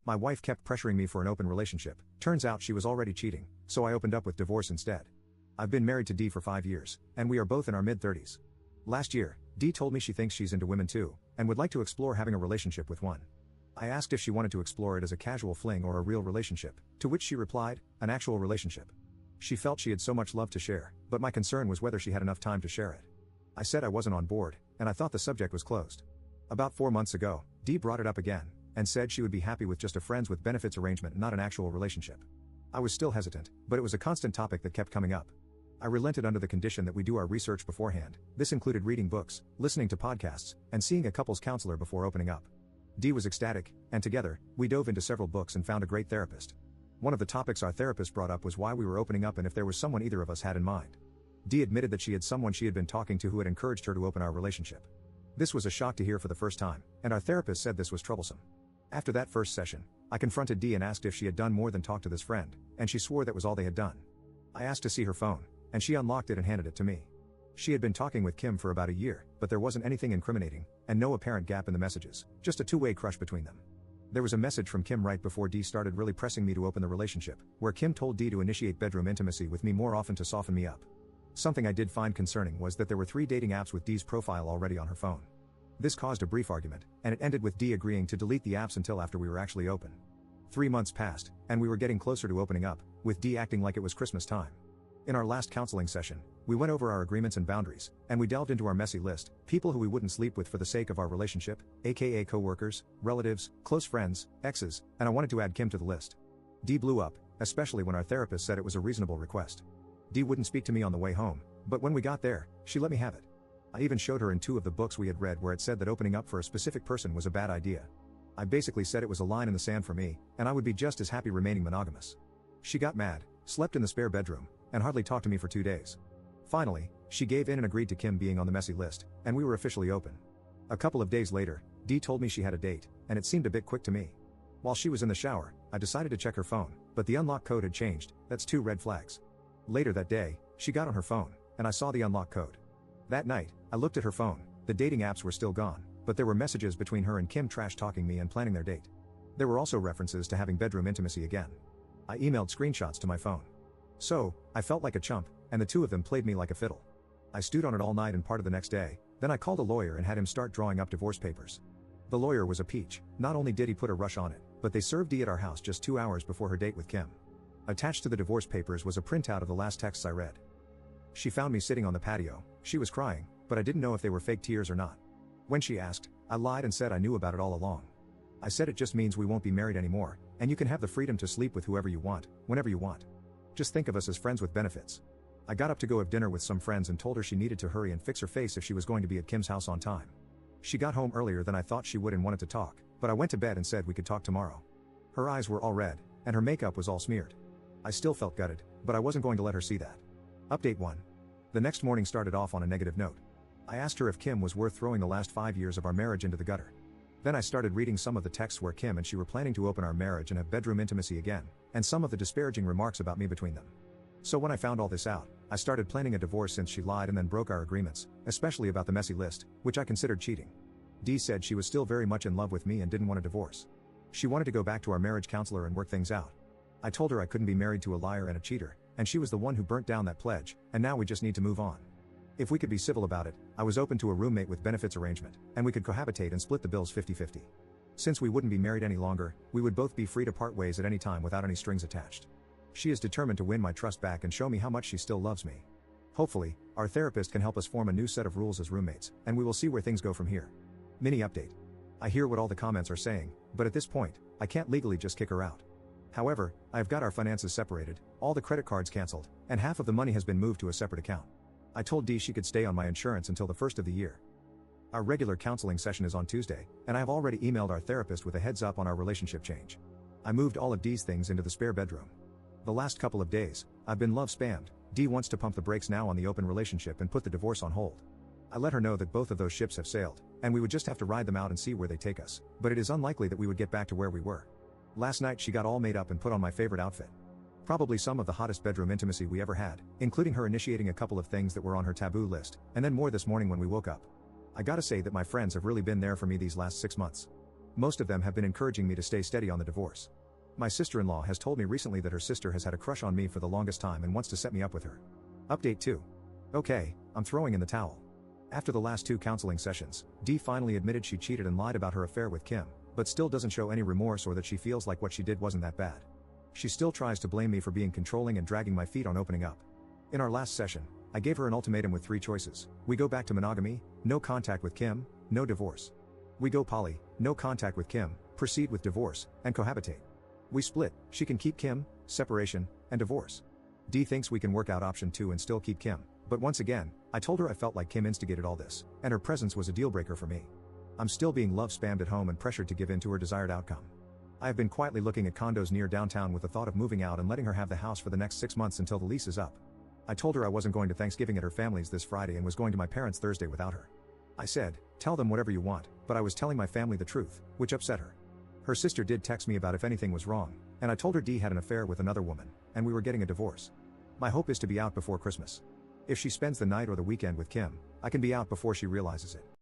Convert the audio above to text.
My wife kept pressuring me for an open relationship. Turns out she was already cheating, so I opened up with divorce instead. I've been married to Dee for 5 years, and we are both in our mid-30s. Last year, Dee told me she thinks she's into women too, and would like to explore having a relationship with one. I asked if she wanted to explore it as a casual fling or a real relationship, to which she replied, an actual relationship. She felt she had so much love to share, but my concern was whether she had enough time to share it. I said I wasn't on board, and I thought the subject was closed. About 4 months ago, Dee brought it up again, and said she would be happy with just a friends with benefits arrangement, not an actual relationship. I was still hesitant, but it was a constant topic that kept coming up. I relented under the condition that we do our research beforehand. This included reading books, listening to podcasts, and seeing a couples counselor before opening up. Dee was ecstatic, and together, we dove into several books and found a great therapist. One of the topics our therapist brought up was why we were opening up and if there was someone either of us had in mind. Dee admitted that she had someone she had been talking to who had encouraged her to open our relationship. This was a shock to hear for the first time, and our therapist said this was troublesome. After that first session, I confronted Dee and asked if she had done more than talk to this friend, and she swore that was all they had done. I asked to see her phone, and she unlocked it and handed it to me. She had been talking with Kim for about a year, but there wasn't anything incriminating, and no apparent gap in the messages, just a two-way crush between them. There was a message from Kim right before Dee started really pressing me to open the relationship, where Kim told Dee to initiate bedroom intimacy with me more often to soften me up. Something I did find concerning was that there were 3 dating apps with Dee's profile already on her phone. This caused a brief argument, and it ended with Dee agreeing to delete the apps until after we were actually open. 3 months passed, and we were getting closer to opening up, with Dee acting like it was Christmas time. In our last counseling session, we went over our agreements and boundaries, and we delved into our messy list, people who we wouldn't sleep with for the sake of our relationship, aka co-workers, relatives, close friends, exes, and I wanted to add Kim to the list. Dee blew up, especially when our therapist said it was a reasonable request. Dee wouldn't speak to me on the way home, but when we got there, she let me have it. I even showed her in 2 of the books we had read where it said that opening up for a specific person was a bad idea. I basically said it was a line in the sand for me, and I would be just as happy remaining monogamous. She got mad, slept in the spare bedroom, and hardly talked to me for 2 days. Finally, she gave in and agreed to Kim being on the messy list, and we were officially open. A couple of days later, Dee told me she had a date, and it seemed a bit quick to me. While she was in the shower, I decided to check her phone, but the unlock code had changed. That's 2 red flags. Later that day, she got on her phone, and I saw the unlock code. That night, I looked at her phone. The dating apps were still gone, but there were messages between her and Kim trash-talking me and planning their date. There were also references to having bedroom intimacy again. I emailed screenshots to my phone. So, I felt like a chump, and the 2 of them played me like a fiddle. I stewed on it all night and part of the next day, then I called a lawyer and had him start drawing up divorce papers. The lawyer was a peach. Not only did he put a rush on it, but they served Dee at our house just 2 hours before her date with Kim. Attached to the divorce papers was a printout of the last texts I read. She found me sitting on the patio. She was crying, but I didn't know if they were fake tears or not. When she asked, I lied and said I knew about it all along. I said it just means we won't be married anymore, and you can have the freedom to sleep with whoever you want, whenever you want. Just think of us as friends with benefits. I got up to go have dinner with some friends and told her she needed to hurry and fix her face if she was going to be at Kim's house on time. She got home earlier than I thought she would and wanted to talk, but I went to bed and said we could talk tomorrow. Her eyes were all red, and her makeup was all smeared. I still felt gutted, but I wasn't going to let her see that. Update 1. The next morning started off on a negative note. I asked her if Kim was worth throwing the last 5 years of our marriage into the gutter. Then I started reading some of the texts where Kim and she were planning to open our marriage and have bedroom intimacy again, and some of the disparaging remarks about me between them. So when I found all this out, I started planning a divorce since she lied and then broke our agreements, especially about the messy list, which I considered cheating. Dee said she was still very much in love with me and didn't want a divorce. She wanted to go back to our marriage counselor and work things out. I told her I couldn't be married to a liar and a cheater, and she was the one who burnt down that pledge, and now we just need to move on. If we could be civil about it, I was open to a roommate with benefits arrangement, and we could cohabitate and split the bills 50-50. Since we wouldn't be married any longer, we would both be free to part ways at any time without any strings attached. She is determined to win my trust back and show me how much she still loves me. Hopefully, our therapist can help us form a new set of rules as roommates, and we will see where things go from here. Mini update. I hear what all the comments are saying, but at this point, I can't legally just kick her out. However, I have got our finances separated, all the credit cards cancelled, and half of the money has been moved to a separate account. I told Dee she could stay on my insurance until the first of the year. Our regular counseling session is on Tuesday, and I have already emailed our therapist with a heads up on our relationship change. I moved all of Dee's things into the spare bedroom. The last couple of days, I've been love spammed. Dee wants to pump the brakes now on the open relationship and put the divorce on hold. I let her know that both of those ships have sailed, and we would just have to ride them out and see where they take us, but it is unlikely that we would get back to where we were. Last night she got all made up and put on my favorite outfit. Probably some of the hottest bedroom intimacy we ever had, including her initiating a couple of things that were on her taboo list, and then more this morning when we woke up. I gotta say that my friends have really been there for me these last 6 months. Most of them have been encouraging me to stay steady on the divorce. My sister-in-law has told me recently that her sister has had a crush on me for the longest time and wants to set me up with her. Update 2. Okay, I'm throwing in the towel. After the last 2 counseling sessions, Dee finally admitted she cheated and lied about her affair with Kim, but still doesn't show any remorse or that she feels like what she did wasn't that bad. She still tries to blame me for being controlling and dragging my feet on opening up. In our last session, I gave her an ultimatum with 3 choices. We go back to monogamy, no contact with Kim, no divorce. We go poly, no contact with Kim, proceed with divorce, and cohabitate. We split, she can keep Kim, separation, and divorce. Dee thinks we can work out option 2 and still keep Kim, but once again, I told her I felt like Kim instigated all this, and her presence was a deal breaker for me. I'm still being love spammed at home and pressured to give in to her desired outcome. I have been quietly looking at condos near downtown with the thought of moving out and letting her have the house for the next 6 months until the lease is up. I told her I wasn't going to Thanksgiving at her family's this Friday and was going to my parents' Thursday without her. I said, tell them whatever you want, but I was telling my family the truth, which upset her. Her sister did text me about if anything was wrong, and I told her Dee had an affair with another woman, and we were getting a divorce. My hope is to be out before Christmas. If she spends the night or the weekend with Kim, I can be out before she realizes it.